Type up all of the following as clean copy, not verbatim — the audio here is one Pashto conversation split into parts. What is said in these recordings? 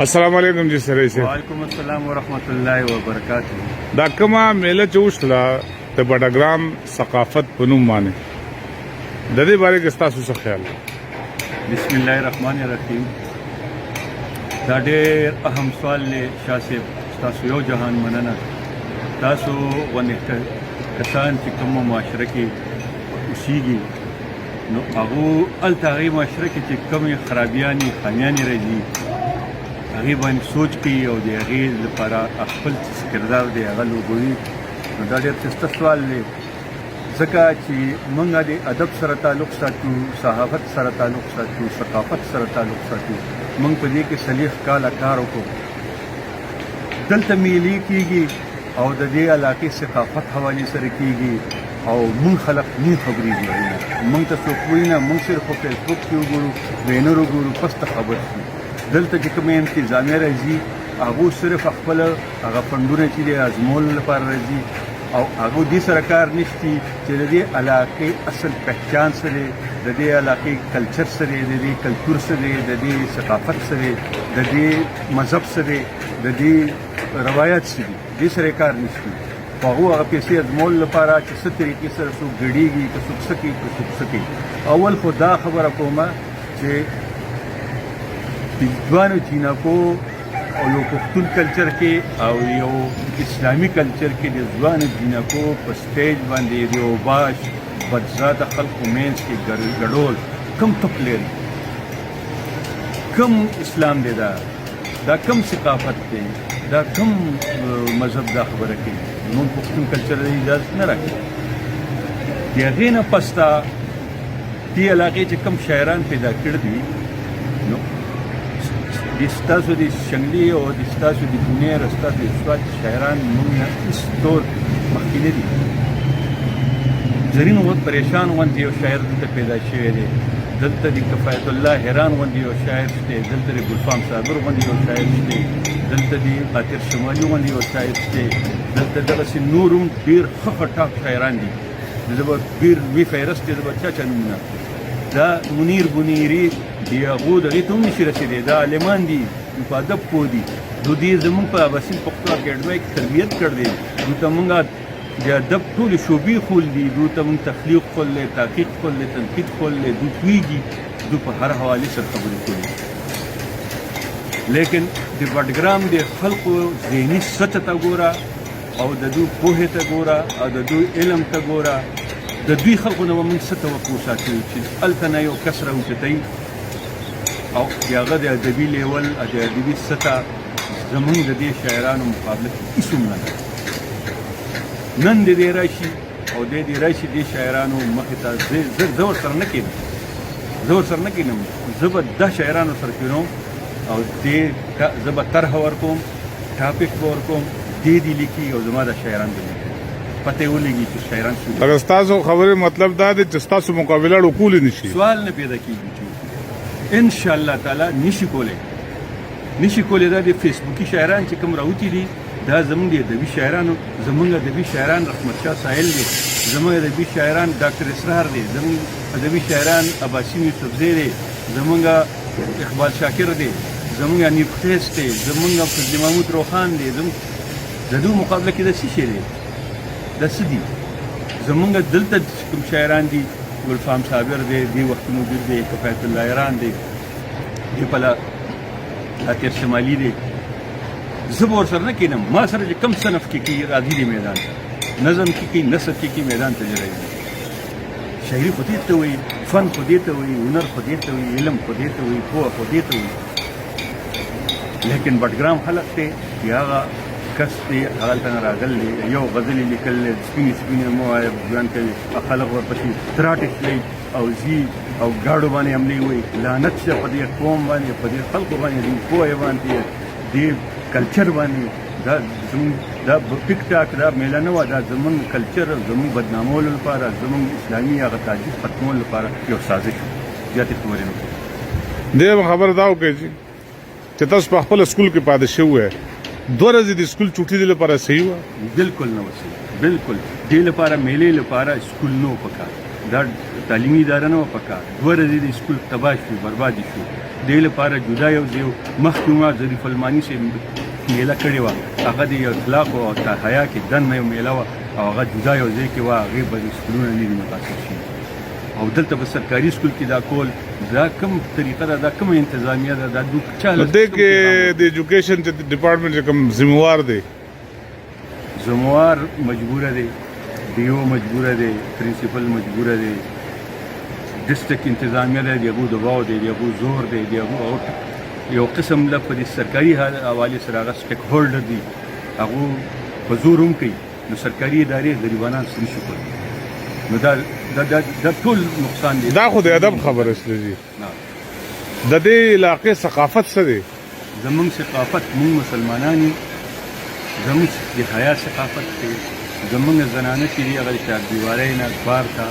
السلام علیکم جی سره سے وعلیکم السلام ورحمۃ اللہ وبرکاتہ. دا کومه میله چوشلا ته بډاګرام ثقافت پنوم باندې د دې باره کې تاسو څه خیال؟ بسم الله الرحمن الرحیم. دا ډېر اهم سوال دی شاه صاحب. تاسو یو جهان مننه. تاسو ونه کسان چې کوم معاشره کې اوسېږي نو هغه هلته هغې معاشره کې چې کومې خرابیانې خامیانې راځي هغې باندې سوچ کوي او د هغې لپاره خپل کردار دی هغه لوبوي. نو دا ډېر ښایسته سوال دی ځکه چې موږ د ادب سره تعلق ساتو، صحافت سره تعلق ساتو، ثقافت سره تعلق ساتو. موږ په دې کې څلوېښت کاله کار وکړو. دلته میلې کېږي او د دې علاقې ثقافت حوالې سره کېږي او موږ خلک نه خبرېږي. موږ ته څوک وایي نه، موږ صرف په فیسبوک کې وګورو، بینر وګورو، پس ته خبر شو. دلته چې کومې انتظامیه راځي هغو صرف خپل هغه فنډونه چې دی ازمولو لپاره راځي او هغو دې سره کار نشتی چې د دې علاقې اصل پہچان څه دی، د دې علاقې کلچر څه دی، د دې کلتور څه دی، د دې ثقافت څه دی، د دې مذهب څه دی، د دې روایت څه دي، دې سره کار نشتی. خو هغو هغه پیسې ازمولو لپاره چې څه طریقې سره څوک ګډېږي، که څوک څه کوي، که څوک څه کوي. اول خو دا خبره کومه چې ځوانو جینکو او یو پښتون کلچر کې او یو اسلامي کلچر کې د ځوانو جینکو په سټیج باندې د یو باش بدذاته خلقو منځ کې ګډول کوم توپ لري، کوم اسلام دی، دا کوم ثقافت دی، دا کوم مذهب دا خبره کوي. زموږ پښتون کلچر اجازه نه راکوي. د هغې نه پس ته دې علاقې چې کوم شاعران پیدا کړي دي نو د ستاسو د شنګلي او د ستاسو د بونیر او ستاسو د سوات شاعران موږ نه هېڅ ډول مخکې نه دي. زرین غوندې پریشان غوندې یو شاعر دلته پیدا شوی دی، دلته د کفایت الله حیران غوندې یو شاعر شته، دلته د ګلفام صابر غوندې یو شاعر شته، دلته د خاطر شمالي غوندې یو شاعر شته، دلته دغسې نور هم ډېر ښه ښه ټاپ شاعران دي. زه به ډېر لوی فهرست دی، زه به چا نومونه دا منیر بنیري د هغو دغې ته هم نشي رسېدی. دا عالمان دي، په ادب پوه دي، دو دې زموږ په اباسین پښتو اکیډمۍ کې تربیت کړی دی. دو ته موږ د ادب ټولې شعبې ښوولي، دو ته موږ تخلیق ښولی، تحقیق ښولی، تنقید ښولی، دو پوهېږي، دو په هر حوالې سره خبرې کوي. لیکن د بډګرام د خلقو ذهني سطح ته ګوره او د دوی پوهې ته ګوره او د دوی علم ته ګوره. د دوی خلقو نه به موږ څه توقع ساتو چې هلته نه یو کس راوچتوي او د هغه د ادبي لیول او د ادبي سطح زموږ د دې شاعرانو مقابله کې هېڅ هم نه ده. نن د دې راشي او دی دې راشي دې شاعرانو مخې ته زه ورسره نه کښېنم، زه به دا شاعرانو سره کښېنوم او دې زه به طرحه ورکوم، ټاپک به ورکوم، دې دې لیکي او زما د شاعران به لیکي. پته ولګي چې شاعران څه دي. اگر تاسو خبرې مطلب دا دی چې تاسو مقابله وکولی نشي، سوال نه پیدا کېږي چې ان شاء الله تعالی نشي کولی. دا د فیسبوکي شاعران چې کوم راوتي دي دا زموږ د ادبي شاعرانو، زموږ ادبي شاعران رحمت شاه ساحل دی، زموږ ادبي شاعران ډاکټر اسرار دی، زموږ ادبي شاعران اباسین یوسفزی دی، زموږ اقبال شاکر دی، زموږ انیب خیس دی، زموږ فضل محمود روخان دی. د دوی مقابله کې دا څه شی دی؟ دا څه دي؟ زموږ دلته کوم شاعران دي، ګلفام صابر دی، دې وخت موجود دی، کفایت الله حیران دی، دې پله خاطر شمالي دی. زه به ورسره نه کښېنم. ما سره چې کوم صنف کې کوي راځي دی میدان ته، نظم کې کوي، نثر کې کوي، میدان ته راځي. شاعري خو دې ته وایي، فن خو دې ته وایي، هنر خو دې ته وایي، علم خو دې ته وایي، پوهه خو دې ته وایي. لیکن بډګرام خلک دی چې هغه کس دی هغلته نه راغلی یو غزل یې لیکلی سپینې مه وایه ځوان کوي، خلک ورپسې تراټې تللی او ځي او ګاډو باندې حملې وایي. لعنت شه په دې قوم باندې، په دې خلکو باندې، دې پوهې باندې، دې کلچر باندې. دا زموږ دا ټیک ټاک دا میله نه وه، دا زموږ کلچر زموږ بدنامولو لپاره، زموږ اسلامي هغه تعجب ختمولو لپاره یو سازش و. زیاتې خبرې نه کوو. دې خبره دا وکړئ چې تاسو په خپل سکول کې پاتې شوی 2 ورځې د سکول چوټي د لپاره صحیح وه؟ بالکل نه وه صحیح، بالکل. دې لپاره میلې لپاره سکول نه و پکار، دا تعلیمي اداره نه وه پکار. 2 ورځې د سکول تباه شو، برباد شو. دې لپاره جدا یو ځای مخکې ما ظریف الماني صاحب میله کړې وه هغه د اخلاقو او حیا کې دننه یو میله وه او هغه جدا یو ځای کې وه هغې به سکولونه نه دي متاثر شوي او دلته په سرکاري سکول کې دا کول دا کوم طریقه ده دا کوم انتظامیه ده دا چا نو دې کې د ایجوکیشن ډپارټمنټ چې کوم ذمہوار دی ذمہوار مجبوره دی ډیو مجبوره دی پرنسپل مجبوره دی ډسټرکټ انتظامیه ده د هغو دباو دی د هغو زور دی د هغو یو قسم له په دې سرکاري حوالې سره هغه سټیک هولډر دي هغو په زور هم کوي نو سرکاري ادارې غریبانان څه نشي کولی نو دا ټول نقصان دی دا خو د ادب خبره شته جی د دې علاقې ثقافت څه دی زمونږ ثقافت مونږ مسلمانان یو زمونږ د حیا ثقافت دی زمونږ زنانه چې دي هغه د چاردیوارۍ نه بار ته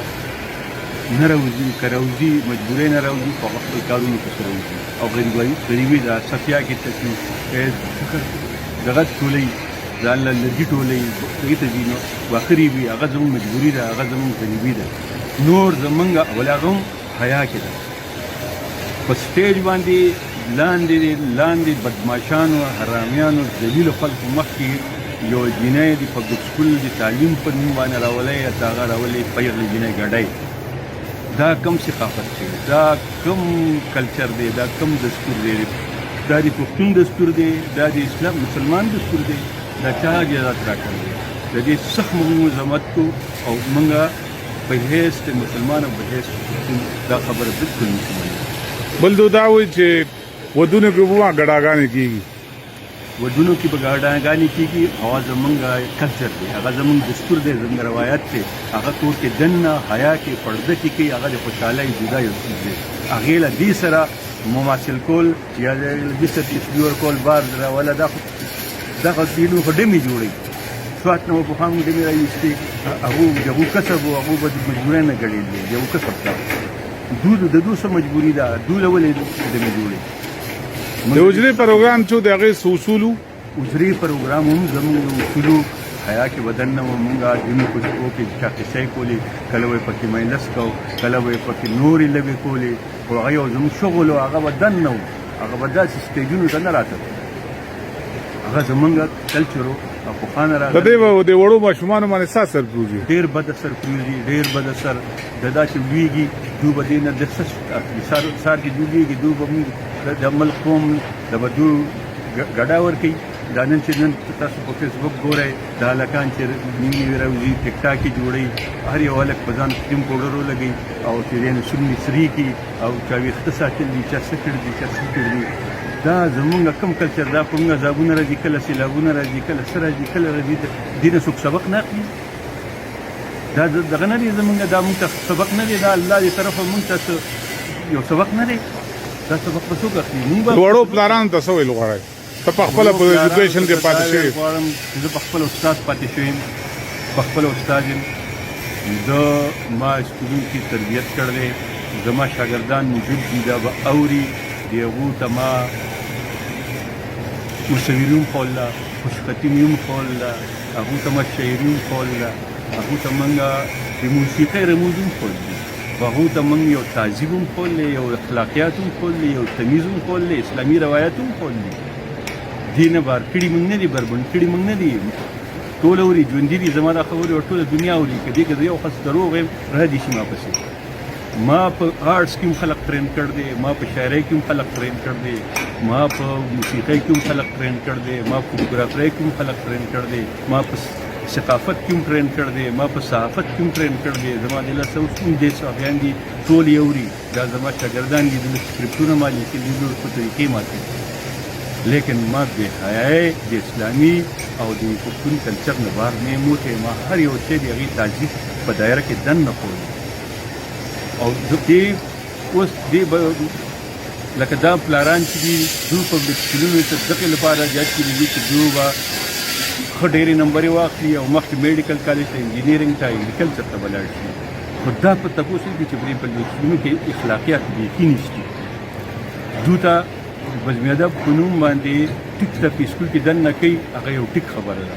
نه راوځي که راوځي مجبورۍ نه راوځي خو هغه خپل کارونو پسې راوځي او غریبي ده صفیا کې تکلیف دغه ټولۍ ځان له لرګي ټولۍ هغې ته ځي نو واخري وي هغه زموږ مجبوري ده هغه زموږ غریبي ده نور زمونږ اول هغه هم حیا کې ده په سټیج باندې لاندې بدماشانو حرامیانو ذلیلو خلکو مخکې یو جینۍ د پبلک سکول د تعلیم په نوم باندې راولی یا د هغه راولی پیغلې جینۍ ګډی دا کم ثقافت دی دا کم کلچر دی دا کم دستور دی دا د پښتون دستور دی دا د اسلام مسلمان دستور دی دا چا اجازت راکړی دی د دې سخت موږ مذمت کو او موږ په حیث د مسلمان او په حیث دا خبره بالکل نشو منلی بل دا وایي چې ودونو کې به ګډاګانې کېږي ودونو کې به ګډاګانې کېږي هغه زمونږ کلچر دی هغه زمونږ دستور دی زمونږ روایت دی هغه کور کې دننه حیا کې پرده کې کوي هغه د خوشحالۍ جدا یو څیز دی هغې له دې سره مماثل کول یا د دې سره تشبیه ورکول بار راوله دغه ډېرو خو ډمې جوړوي سوات نه به پخوا موږ ډمې راویستې هغو کسب و هغو به د مجبورۍ نه ګډېدل د یو کسب ته د دو څه مجبوري ده دوی له ولې ډمې جوړوي د اجرې پروګرام چې د هغې څه اصول وو اجرې پروګرام هم زموږ اصولو حیا کې بدن نه وو مونږ ځینو کوڅو کې چا کیسې کولې کله به یې پکې مجلس کو کله به یې پکې نورې لوبې کولې خو هغه یو زموږ شغل و هغه بدن نه وو هغه به داسې سټیجونو ته نه راته هغه زمونږ کلچر و او پخوانه د دې د وړو ماشومانو باندې څه اثر پروزي ډېر بد اثر پروزي ډېر بد اثر د دا چې لویږي دوی به دې نه د سار کې دوی لویږي دوی به موږ د ملک قوم د به دوی ګډا ورکوي دا نن چې نن تاسو په فیسبوک ګورئ دا هلکان چې نیمې راوځي ټیک ټاک یې جوړوي هر یو هلک په ځان کریم پوډر ولګوي او چې دی نو څومره سري کړي او چا ویښته ساتل دي چا څه کړي دي چا څه کړي دي دا زمونږ کم کلچر دا په موږ عذابونه راځي کله سیلابونه راځي کله څه راځي کله راځي دې نه څوک سبق نه اخلي دا دغه نه دی زمونږ دا موږ ته سبق نه دی دا الله دې طرفه موږ ته یو سبق نه دی دا سبق به څوک اخلي موږ وړو پلارانو ته څه ویل غواړئ ته په خپله په ایجوکیشن کې پاتې شوې غواړم زه په خپل استاد پاتې شوی په خپل استاد یم زه ما سکولونو کې تربیت کړی زما شاګردان موجود دي دا به اوري د هغو ته ما مصوري هم ښووله خوشخطي مې هم ښووله هغو ته ما شاعري هم ښووله هغو ته موږ د موسیقۍ رموز هم ښوولي هغو ته موږ یو تعذیب هم ښوولې یو اخلاقیات هم ښوولې یو تمیز هم ښوولې اسلامي روایت هم ښوولې دې نه بار کړي موږ نه دي بربنډ کړي موږ نه دي ټول اوري ژوندي دي زما دا خبرې ټوله دنیا اوري که دې که زه یو خس دروغ یم رادي شي ما پسې ما په آرټس کې هم خلق ټرین کړ دی ما په شاعرۍ کې هم خلق ټرین کړ دی ما په موسیقۍ کې هم خلق ټرین کړ دی ما په فوټوګرافرۍ کې هم خلق ټرین کړ دی ما په ثقافت کې هم ټرین کړ دی ما په صحافت کې هم ټرین کړ دی زما د لاسه اوس کوم دې صحافیان دي ټول یې اوري دا زما شاګردان دي د سکرپټونه ما لیکلي دي په طریقې ماته لیکن ما بې حیایۍ د اسلامي او د پښتون کلچر نه بار نه موټی ما هر یو شی د هغې تعذیب په دایره کې دننه ښودی او دې اوس دې به لکه دا پلاران چې دي دوی پبلک سکولونو ته دغې لپاره جاج کړي دي چې دوی به ښه ډېرې نمبرې واخلي او مخکې میډیکل کالج ته انجینیرنګ ته اګریکلچر ته به لاړ شي خو دا په تپوس دی چې په دې پبلک سکولونو کې اخلاقیات بیخي نشته دوی ته بزم ادب په نوم باندې ټیک ته په سکول کې دننه کوي هغه یو ټیک خبره ده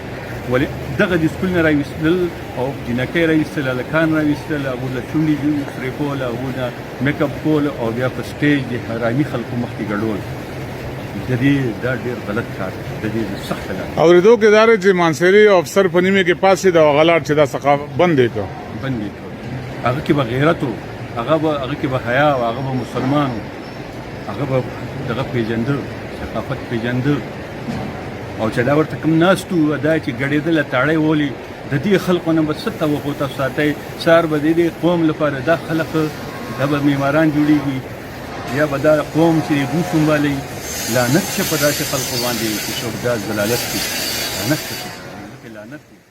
ولې دغه د سکول نه راویستل او جنکۍ راویستل هلکان راویستل هغو له شونډې پرې کول هغو نه میک اپ کول او بیا په سټیج د حرامي خلکو مخکې ګډول د دې دا ډېر غلط کار دی د دې سخته لاره اورېدو کې دا دی چې مانسري او افسر په نیمه کې پاسې د غلط چې دا ثقافت بند دی کو بندې کړ هغه کې به غیرت و هغه کې به حیا و هغه به مسلمان و هغه به دغه پیژنده ثقافت پیژنده او چې دا ورته کوم ناست و دا چې ګډېدله تاړی ولي د دې خلکو نه به څه توقع تاسو ساتئ سهار به د دې قوم لپاره دا خلک دا به معماران جوړېږي یا به دا قوم چې بو سنبالوي لعنت شه په داسې خلکو باندې چې څوک دا ضلالت کوي لعنت شه لعنت دی